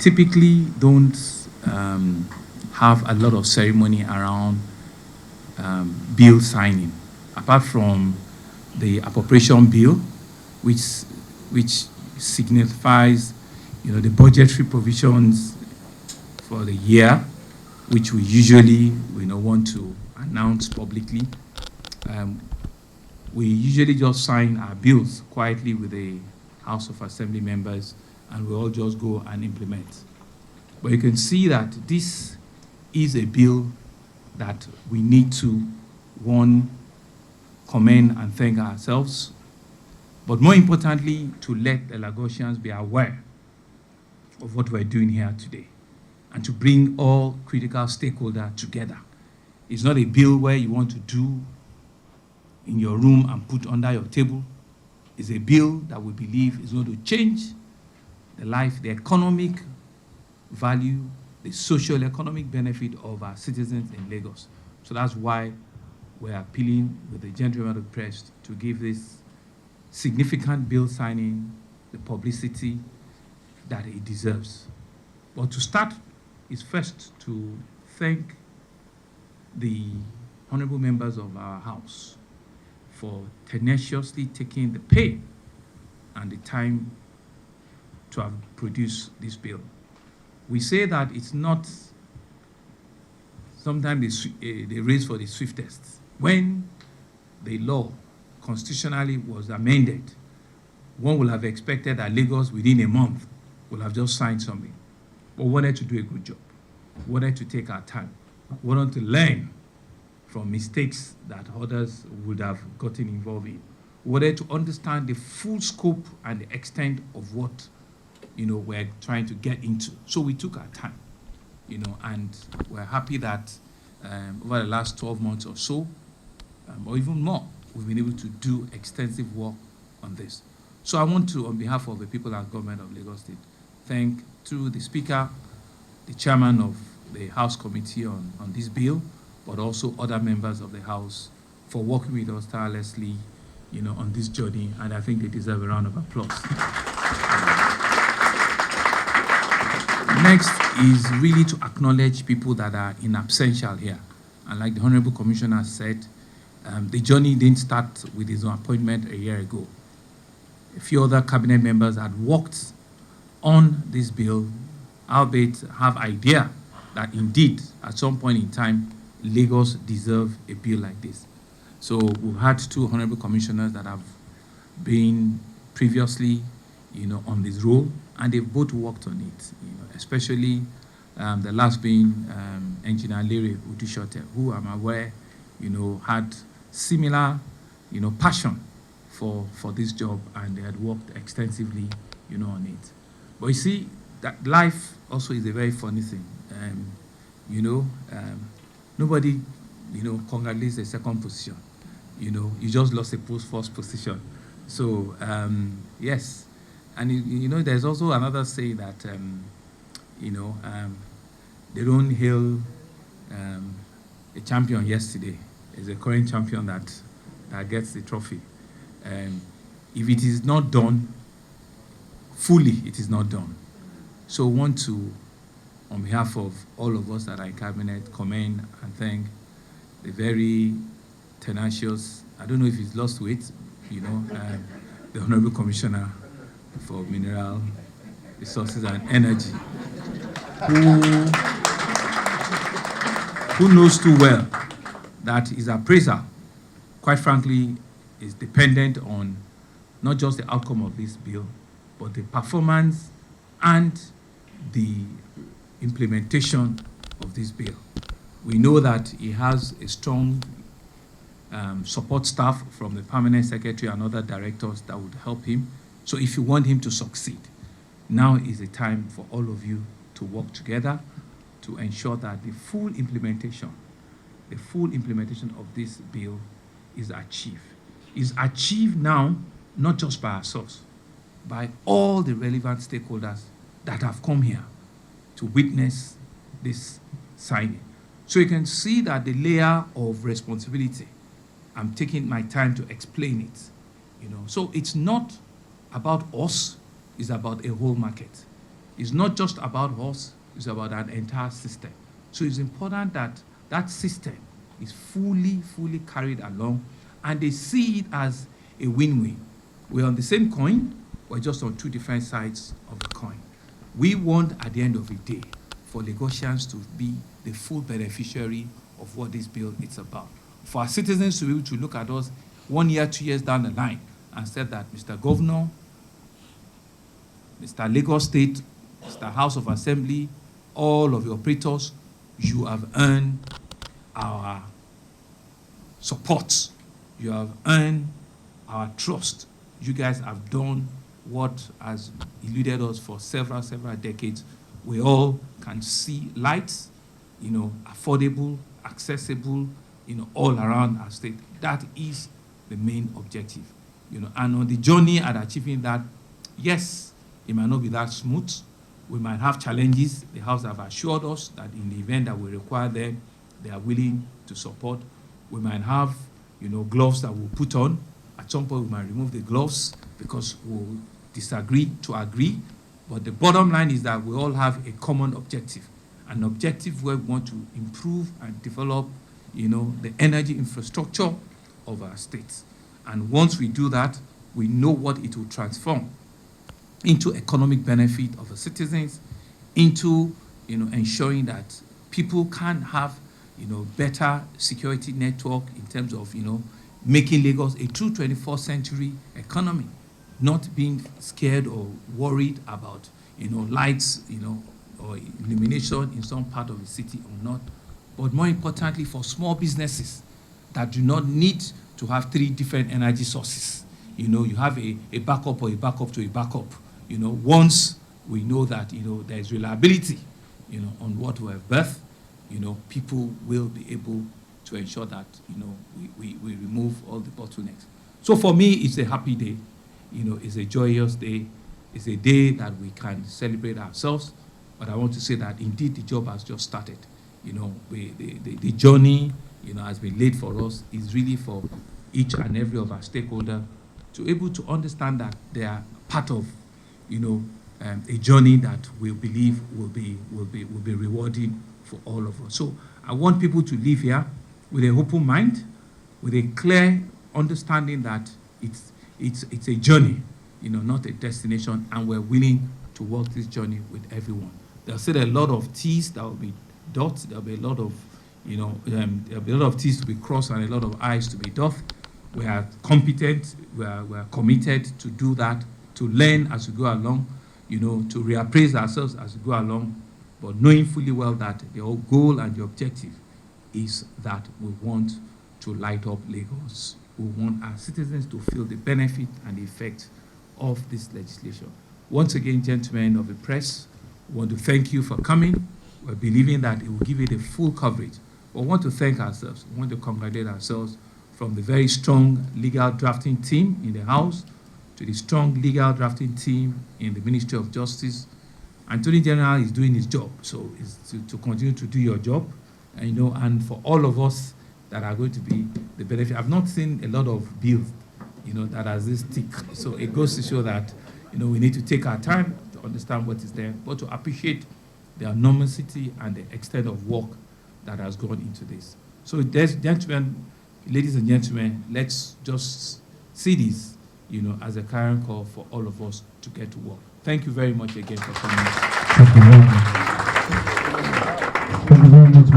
typically don't have a lot of ceremony around bill signing, apart from the appropriation bill, which which signifies, the budgetary provisions for the year, which we usually want to announce publicly. Um, we usually just sign our bills quietly with the House of Assembly members, and we all just go and implement. But you can see that this is a bill that we need to, one, commend and thank ourselves, but more importantly, to let the Lagosians be aware of what we're doing here today and to bring all critical stakeholders together. It's not a bill where you want to do in your room and put under your table. It's a bill that we believe is going to change the life, the economic value, the social economic benefit of our citizens in Lagos. So that's why we're appealing with the gentleman of the press to give this significant bill signing the publicity that it deserves. But to start is first to thank the honorable members of our House for tenaciously taking the pain and the time to have produced this bill. We say that it's not sometimes the race for the swiftest. When the law constitutionally was amended, one would have expected that Lagos within a month would have just signed something. But we wanted to do a good job. We wanted to take our time. We wanted to learn from mistakes that others would have gotten involved in. We wanted to understand the full scope and the extent of what we're trying to get into. So we took our time, and we're happy that over the last 12 months or so, or even more, we've been able to do extensive work on this. So I want to, on behalf of the people and government of Lagos State, thank through the Speaker, the Chairman of the House Committee on this bill, but also other members of the House for working with us tirelessly, on this journey, and I think they deserve a round of applause. Next is really to acknowledge people that are in absentia here. And like the Honorable Commissioner said, the journey didn't start with his own appointment a year ago. A few other cabinet members had worked on this bill, albeit have idea that indeed, at some point in time, Lagos deserve a bill like this. So we've had two honorable commissioners that have been previously, on this role, and they've both worked on it, especially the last being Engineer Larry Udishote, who I'm aware, had similar, passion for this job, and they had worked extensively, on it. But you see, that life also is a very funny thing. Nobody, congratulates the second position. You just lost a first position. So, yes. And, there's also another saying that, they don't hail a champion yesterday. It's a current champion that gets the trophy. If it is not done, fully it is not done. So I want to, on behalf of all of us that are in Cabinet, commend and thank the very tenacious, I don't know if he's lost weight, the Honorable Commissioner for Mineral Resources and Energy, who knows too well that his appraisal, quite frankly, is dependent on not just the outcome of this bill, but the performance and the implementation of this bill. We know that he has a strong support staff from the Permanent Secretary and other directors that would help him. So if you want him to succeed, now is the time for all of you to work together to ensure that the full implementation of this bill is achieved. Is achieved now, not just by ourselves, by all the relevant stakeholders that have come here to witness this signing. So you can see that the layer of responsibility, I'm taking my time to explain it. So it's not about us, it's about a whole market. It's not just about us, it's about an entire system. So it's important that that system is fully carried along, and they see it as a win-win. We're on the same coin, we're just on two different sides of the coin. We want, at the end of the day, for Lagosians to be the full beneficiary of what this bill is about. For our citizens to be able to look at us 1 year, 2 years down the line and say that, Mr. Governor, Mr. Lagos State, Mr. House of Assembly, all of the operators, you have earned our support. You have earned our trust. You guys have done what has eluded us for several decades. We all can see lights, affordable, accessible, all around our state. That is the main objective, and on the journey at achieving that, yes, it might not be that smooth. We might have challenges. The House have assured us that in the event that we require them, they are willing to support. We might have, gloves that we'll put on. At some point, we might remove the gloves because we'll disagree to agree. But the bottom line is that we all have a common objective, an objective where we want to improve and develop, the energy infrastructure of our states. And once we do that, we know what it will transform into economic benefit of the citizens, into, ensuring that people can have, better security network in terms of, making Lagos a true 21st century economy, not being scared or worried about, lights, or illumination in some part of the city or not. But more importantly, for small businesses that do not need to have 3 different energy sources. You have a backup or a backup to a backup. Once we know that, there is reliability, on what we have birthed, people will be able to ensure that, we remove all the bottlenecks. So for me, it's a happy day. It's a joyous day. It's a day that we can celebrate ourselves. But I want to say that indeed the job has just started. The journey, has been laid for us. Is really for each and every of our stakeholders to able to understand that they are part of, a journey that we believe will be rewarding for all of us. So I want people to live here with an open mind, with a clear understanding that it's a journey, not a destination, and we're willing to walk this journey with everyone. There's still a lot of T's that will be dots. There'll be a lot of, there'll be a lot of T's to be crossed and a lot of I's to be dotted. We are competent. We are committed to do that, to learn as we go along, to reappraise ourselves as we go along, but knowing fully well that the whole goal and the objective is that we want to light up Lagos. We want our citizens to feel the benefit and the effect of this legislation. Once again, gentlemen of the press, we want to thank you for coming. We're believing that it will give it a full coverage. We want to thank ourselves. We want to congratulate ourselves from the very strong legal drafting team in the House to the strong legal drafting team in the Ministry of Justice. Attorney General is doing his job, so it's to continue to do your job, and for all of us that are going to be the benefit. I've not seen a lot of bills, that has this tick. So it goes to show that, we need to take our time to understand what is there, but to appreciate the enormity and the extent of work that has gone into this. So, gentlemen, ladies and gentlemen, let's just see this, as a current call for all of us to get to work. Thank you very much again for coming.